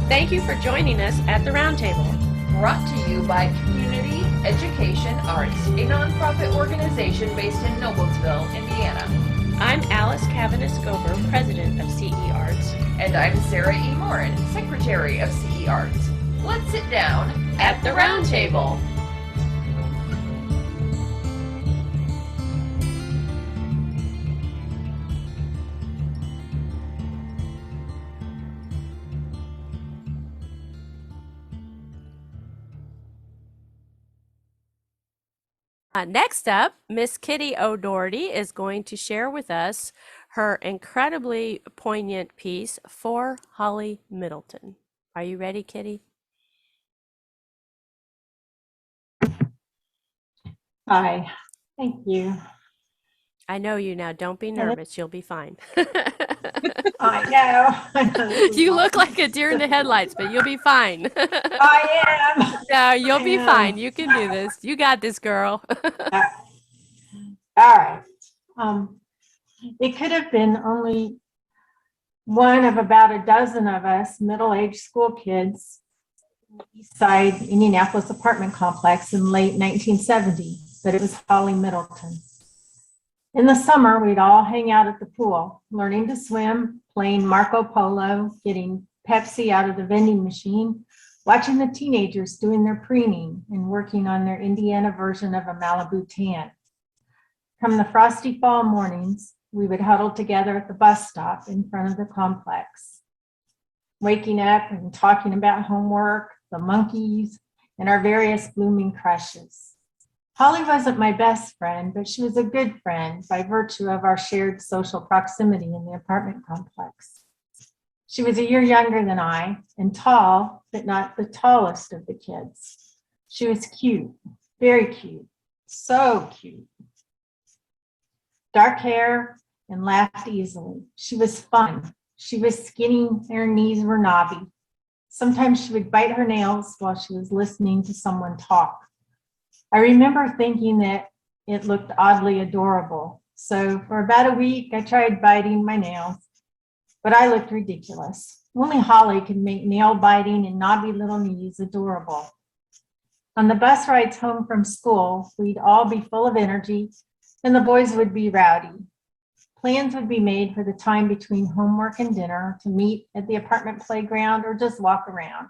Thank you for joining us at the Roundtable. Brought to you by Community Education Arts, a nonprofit organization based in Noblesville, Indiana. I'm Alice Cavanis-Gober, president of CEArts. And I'm Sarah E. Morin, secretary of CEArts. Let's sit down at the Roundtable. Next up, Miss Kitty ODoherty is going to share with us her incredibly poignant piece for Holly Middleton. Are you ready, Kitty? Hi, thank you. I know you now. Don't be nervous. You'll be fine. I know. You look like a deer in the headlights, but you'll be fine. I am. No, you'll be fine. You can do this. You got this, girl. All right. It could have been only one of about a dozen of us middle-aged school kids in the East Side Indianapolis apartment complex in late 1970, but it was Holly Middleton. In the summer, we'd all hang out at the pool, learning to swim, playing Marco Polo, getting Pepsi out of the vending machine, watching the teenagers doing their preening and working on their Indiana version of a Malibu tan. Come the frosty fall mornings, we would huddle together at the bus stop in front of the complex, waking up and talking about homework, the monkeys, and our various blooming crushes. Holly wasn't my best friend, but she was a good friend by virtue of our shared social proximity in the apartment complex. She was a year younger than I and tall, but not the tallest of the kids. She was cute, very cute, so cute. Dark hair and laughed easily. She was fun. She was skinny and her knees were knobby. Sometimes she would bite her nails while she was listening to someone talk. I remember thinking that it looked oddly adorable. So for about a week, I tried biting my nails, but I looked ridiculous. Only Holly could make nail biting and knobby little knees adorable. On the bus rides home from school, we'd all be full of energy and the boys would be rowdy. Plans would be made for the time between homework and dinner to meet at the apartment playground or just walk around.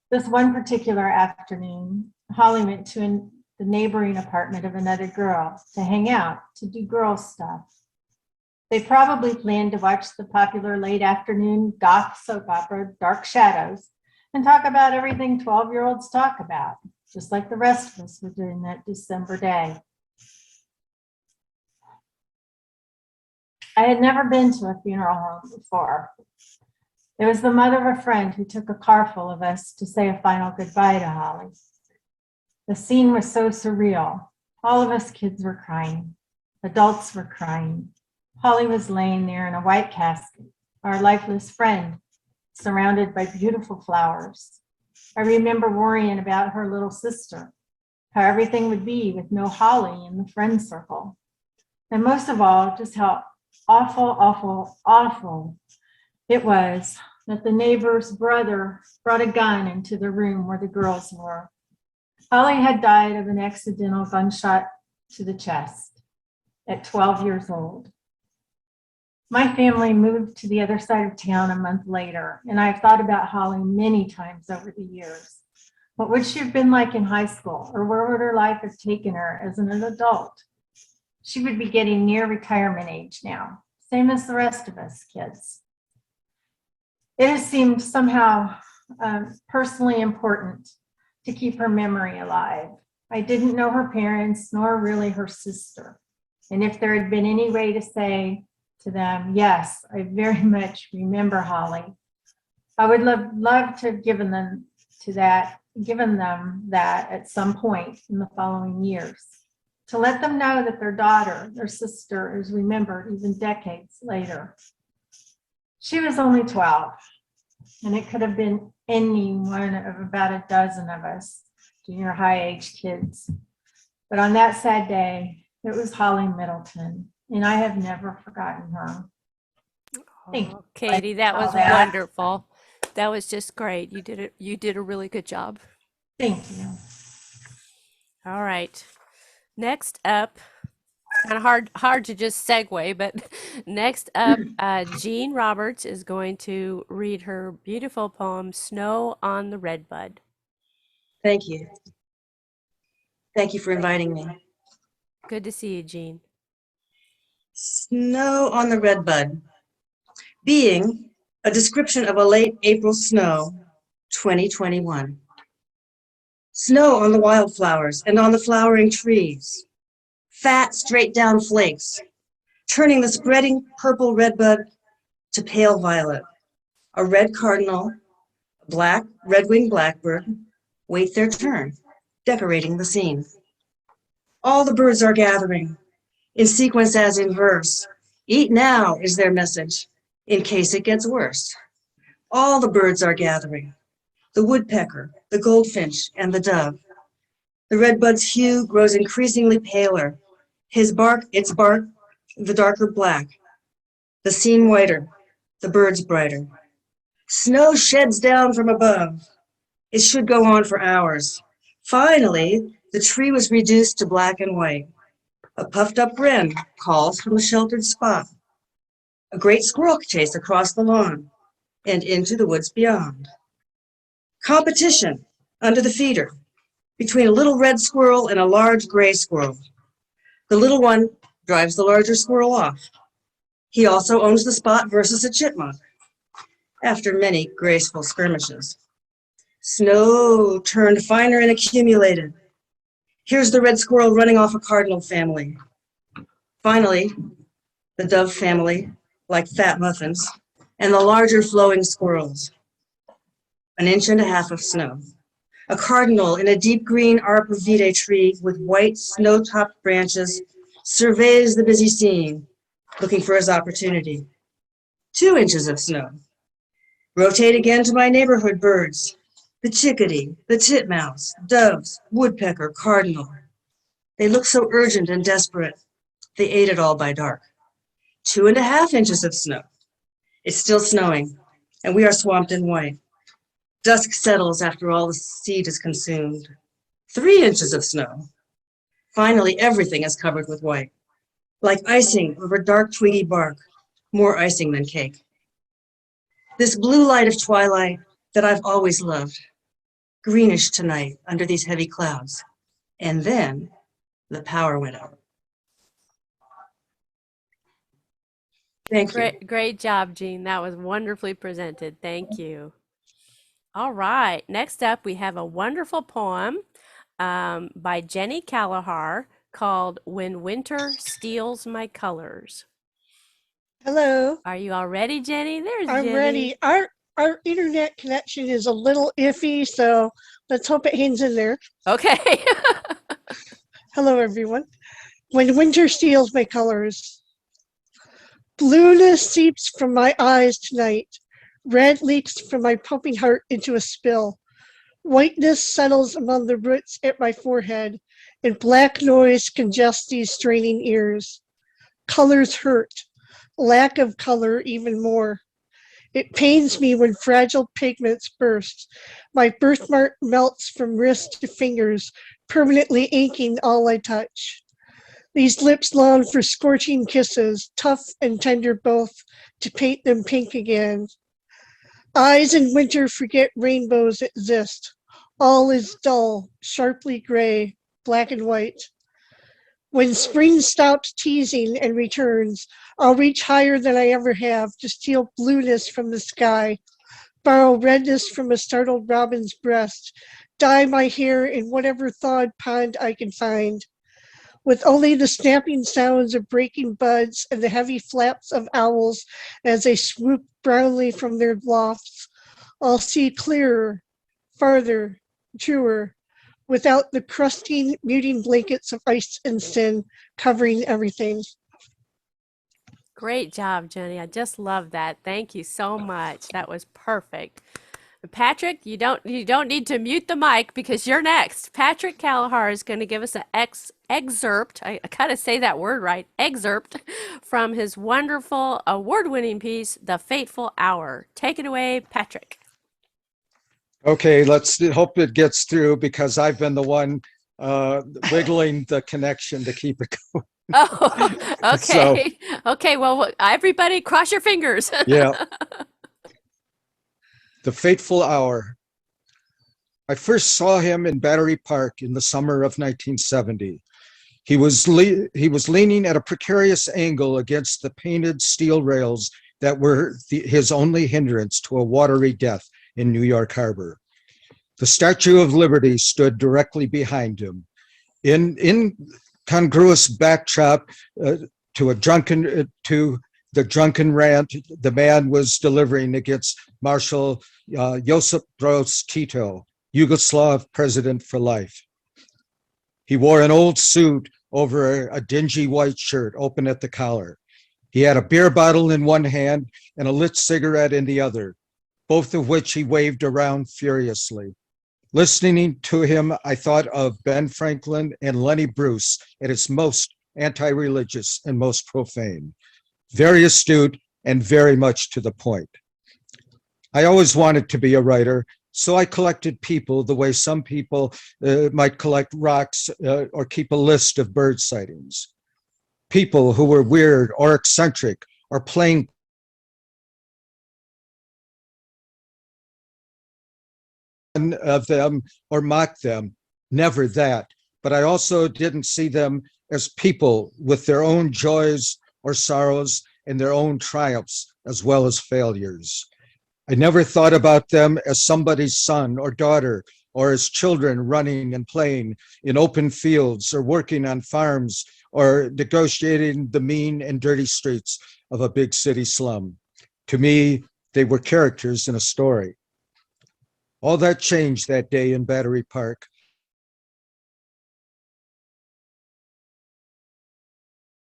This one particular afternoon, Holly went to the neighboring apartment of another girl to hang out, to do girl stuff. They probably planned to watch the popular late afternoon goth soap opera, Dark Shadows, and talk about everything 12-year-olds talk about, just like the rest of us were doing that December day. I had never been to a funeral home before. It was the mother of a friend who took a car full of us to say a final goodbye to Holly. The scene was so surreal. All of us kids were crying. Adults were crying. Holly was laying there in a white casket, our lifeless friend, surrounded by beautiful flowers. I remember worrying about her little sister, how everything would be with no Holly in the friend circle. And most of all, just how awful it was that the neighbor's brother brought a gun into the room where the girls were. Holly had died of an accidental gunshot to the chest at 12 years old. My family moved to the other side of town a month later, and I've thought about Holly many times over the years. What would she have been like in high school, or where would her life have taken her as an adult? She would be getting near retirement age now, same as the rest of us kids. It has seemed somehow personally important to keep her memory alive. I didn't know her parents, nor really her sister. And if there had been any way to say to them, yes, I very much remember Holly, I would love to have given them that at some point in the following years, to let them know that their daughter, their sister, is remembered even decades later. She was only 12, and it could have been any one of about a dozen of us, junior high age kids. But on that sad day, it was Holly Middleton, and I have never forgotten her. Thank you. Katie, that was wonderful. That was just great. You did it. You did a really good job. Thank you. All right. Next up, kind of hard to just segue, but next up, Jean Roberts is going to read her beautiful poem, Snow on the Redbud. Thank you. Thank you for inviting me. Good to see you, Jean. Snow on the Redbud. Being a description of a late April snow, 2021. Snow on the wildflowers and on the flowering trees. Fat, straight down flakes, turning the spreading purple redbud to pale violet. A red cardinal, a black red-winged blackbird wait their turn, decorating the scene. All the birds are gathering, in sequence as in verse. Eat now is their message, in case it gets worse. All the birds are gathering, the woodpecker, the goldfinch, and the dove. The redbud's hue grows increasingly paler, its bark, the darker black, the scene whiter, the birds brighter. Snow sheds down from above. It should go on for hours. Finally, the tree was reduced to black and white. A puffed up wren calls from a sheltered spot. A great squirrel chase across the lawn and into the woods beyond. Competition under the feeder between a little red squirrel and a large gray squirrel. The little one drives the larger squirrel off. He also owns the spot versus a chipmunk after many graceful skirmishes. Snow turned finer and accumulated. Here's the red squirrel running off a cardinal family. Finally, the dove family, like fat muffins, and the larger flowing squirrels. An inch and a half of snow. A cardinal in a deep green arbor vitae tree with white snow-topped branches surveys the busy scene, looking for his opportunity. 2 inches of snow. Rotate again to my neighborhood birds. The chickadee, the titmouse, doves, woodpecker, cardinal. They look so urgent and desperate. They ate it all by dark. 2.5 inches of snow. It's still snowing, and we are swamped in white. Dusk settles after all the seed is consumed. 3 inches of snow. Finally, everything is covered with white, like icing over dark twiggy bark, more icing than cake. This blue light of twilight that I've always loved, greenish tonight under these heavy clouds. And then the power went out. Thank you. Great job, Jean. That was wonderfully presented. Thank you. All right. Next up, we have a wonderful poem by Jenny Kalahar called When Winter Steals My Colors. Hello, Are you all ready, Jenny? There's I'm Jenny. ready. Our internet connection is a little iffy, so let's hope it hangs in there. Okay. Hello, everyone. When winter steals my colors, blueness seeps from my eyes tonight. Red leaks from my pumping heart into a spill. Whiteness settles among the roots at my forehead, and black noise congests these straining ears. Colors hurt. Lack of color even more. It pains me when fragile pigments burst. My birthmark melts from wrist to fingers, permanently inking all I touch. These lips long for scorching kisses, tough and tender both, to paint them pink again. Eyes in winter forget rainbows exist. All is dull, sharply gray, black and white. When spring stops teasing and returns, I'll reach higher than I ever have to steal blueness from the sky, borrow redness from a startled robin's breast, dye my hair in whatever thawed pond I can find. With only the snapping sounds of breaking buds and the heavy flaps of owls as they swoop brownly from their lofts, I'll see clearer, farther, truer, without the crusting, muting blankets of ice and sin covering everything. Great job, Jenny. I just love that. Thank you so much. That was perfect. Patrick, you don't need to mute the mic because you're next. Patrick Kalahar is going to give us an excerpt. I gotta say that word right. Excerpt from his wonderful award-winning piece, The Fateful Hour. Take it away, Patrick. Okay, let's hope it gets through because I've been the one wiggling the connection to keep it going. Oh, So, okay. Okay, well, everybody cross your fingers. yeah, The Fateful Hour. I first saw him in Battery Park in the summer of 1970. He was leaning at a precarious angle against the painted steel rails that were his only hindrance to a watery death in New York Harbor. The Statue of Liberty stood directly behind him. In incongruous backdrop to the drunken rant the man was delivering against Marshal Josip Broz Tito, Yugoslav president for life. He wore an old suit over a dingy white shirt open at the collar. He had a beer bottle in one hand and a lit cigarette in the other, both of which he waved around furiously. Listening to him, I thought of Ben Franklin and Lenny Bruce at its most anti-religious and most profane. Very astute and very much to the point. I always wanted to be a writer, so I collected people the way some people might collect rocks or keep a list of bird sightings. People who were weird or eccentric or plain of them or mock them, never that. But I also didn't see them as people with their own joys or sorrows and their own triumphs as well as failures. I never thought about them as somebody's son or daughter or as children running and playing in open fields or working on farms or negotiating the mean and dirty streets of a big city slum. To me, they were characters in a story. All that changed that day in Battery Park.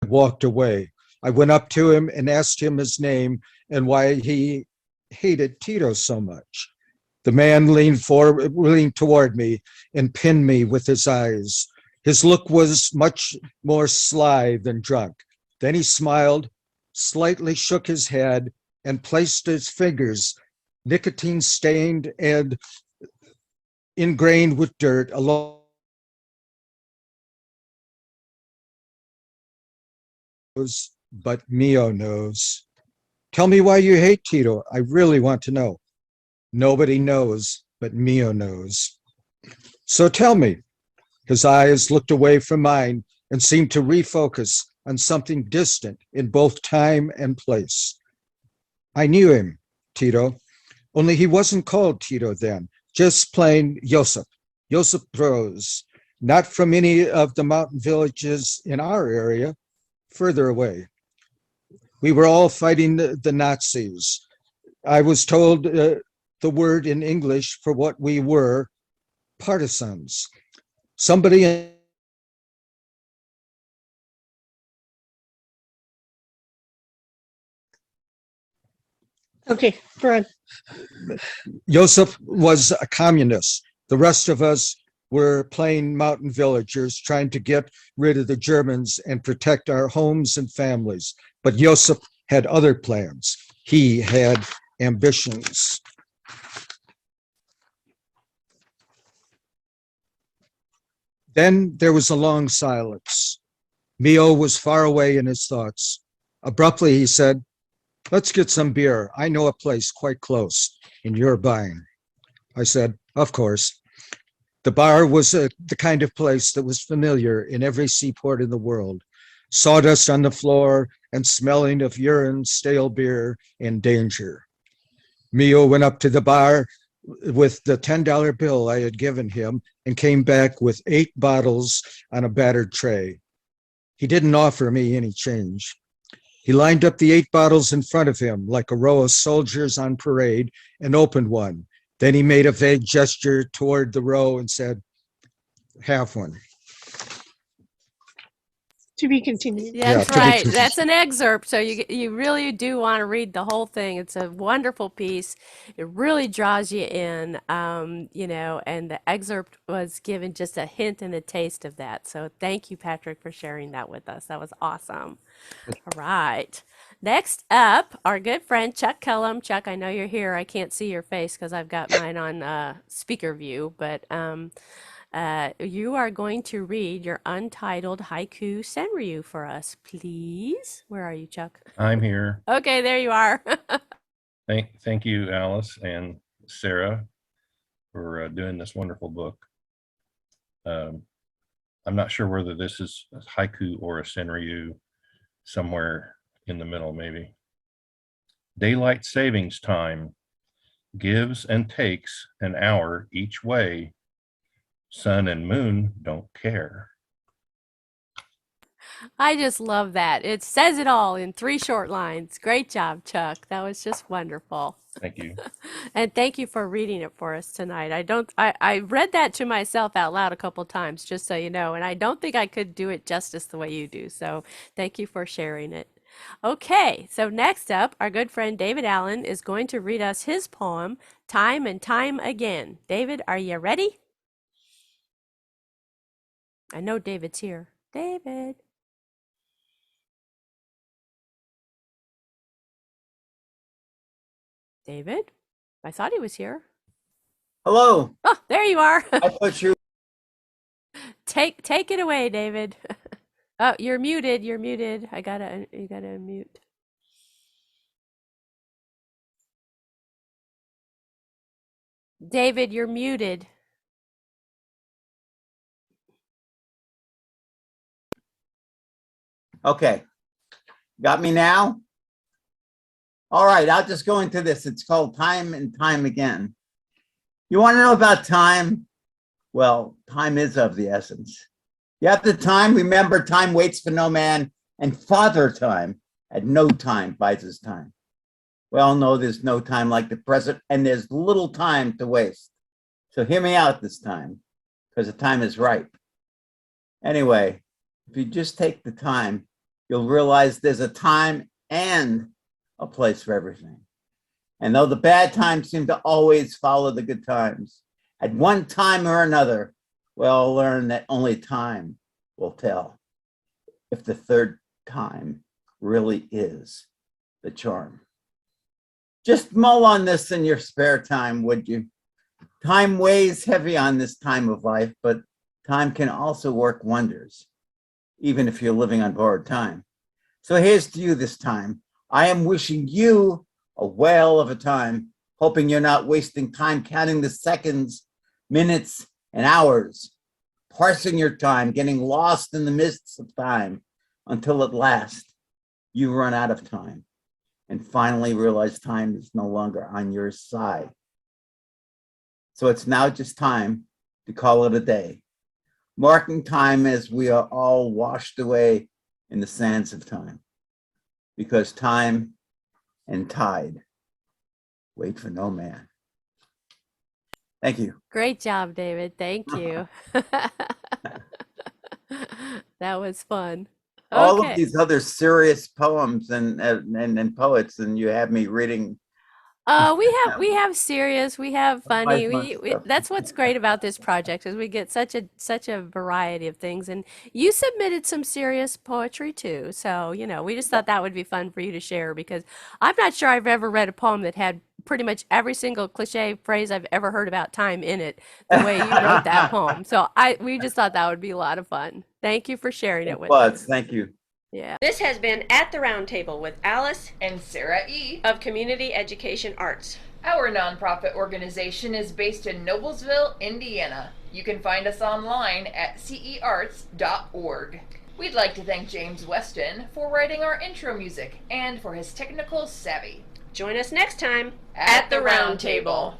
I walked away. I went up to him and asked him his name and why he hated Tito so much. The man leaned toward me and pinned me with his eyes. His look was much more sly than drunk. Then he smiled, slightly shook his head, and placed his fingers, nicotine stained and ingrained with dirt, along but Mio knows. Tell me why you hate Tito. I really want to know. Nobody knows, but Mio knows. So tell me. His eyes looked away from mine and seemed to refocus on something distant in both time and place. I knew him, Tito, only he wasn't called Tito then, just plain Josip Broz, not from any of the mountain villages in our area, further away. We were all fighting the Nazis. I was told the word in English for what we were, partisans. Somebody Okay, Brad. Josip was a communist. The rest of us were plain mountain villagers trying to get rid of the Germans and protect our homes and families. But Josip had other plans. He had ambitions. Then there was a long silence. Mio was far away in his thoughts. Abruptly, he said, "Let's get some beer. I know a place quite close, and you're buying." I said, "Of course." The bar was the kind of place that was familiar in every seaport in the world. Sawdust on the floor and smelling of urine, stale beer, and danger. Mio went up to the bar with the $10 bill I had given him and came back with 8 bottles on a battered tray. He didn't offer me any change. He lined up the 8 bottles in front of him like a row of soldiers on parade and opened one. Then he made a vague gesture toward the row and said, "Have one." To be continued. That's to be right. continued. That's an excerpt. So you really do want to read the whole thing. It's a wonderful piece. It really draws you in, and the excerpt was given just a hint and a taste of that. So thank you, Patrick, for sharing that with us. That was awesome. All right. Next up, our good friend Chuck Kellum. Chuck, I know you're here. I can't see your face because I've got mine on speaker view, but you are going to read your untitled haiku senryũ for us, please. Where are you, Chuck? I'm here. Okay, there you are. Thank you, Alice and Sarah, for doing this wonderful book. I'm not sure whether this is a haiku or a senryũ, somewhere in the middle, maybe. Daylight savings time gives and takes an hour each way. Sun and moon don't care. I just love that. It says it all in 3 short lines. Great job, Chuck. That was just wonderful. Thank you. And thank you for reading it for us tonight. I read that to myself out loud a couple times, just so you know, and I don't think I could do it justice the way you do. So thank you for sharing it. Okay, so next up, our good friend David Allen is going to read us his poem, Time and Time Again. David, are you ready? I know David's here. David. David? I thought he was here. Hello. Oh, there you are. I thought you. Take it away, David. Oh, you're muted. You're muted. You gotta unmute. David, you're muted. Okay. Got me now? All right, I'll just go into this. It's called Time and Time Again. You want to know about time? Well, time is of the essence. You have the time, remember, time waits for no man, and Father Time at no time buys his time. We all know there's no time like the present, and there's little time to waste. So hear me out this time, because the time is ripe. Anyway, if you just take the time, you'll realize there's a time and a place for everything. And though the bad times seem to always follow the good times, at one time or another, we'll learn that only time will tell if the third time really is the charm. Just mull on this in your spare time, would you? Time weighs heavy on this time of life, but time can also work wonders, even if you're living on borrowed time. So here's to you this time. I am wishing you a whale of a time, hoping you're not wasting time counting the seconds, minutes, and hours, parsing your time, getting lost in the mists of time until at last you run out of time and finally realize time is no longer on your side. So it's now just time to call it a day, marking time as we are all washed away in the sands of time, because time and tide wait for no man. Thank you. Great job, David. Thank you. That was fun. All Okay. of these other serious poems and poets, and you have me reading. We have serious, we have funny. fun stuff. That's what's great about this project is we get such a variety of things. And you submitted some serious poetry too. So, you know, we just thought that would be fun for you to share because I'm not sure I've ever read a poem that had pretty much every single cliche phrase I've ever heard about time in it the way you wrote that poem. So we just thought that would be a lot of fun. Thank you for sharing it with us. Thank you. Yeah. This has been At the Round Table with Alice And Sarah E. of Community Education Arts. Our nonprofit organization is based in Noblesville, Indiana. You can find us online at CEArts.org. We'd like to thank James Weston for writing our intro music and for his technical savvy. Join us next time At the Round Table.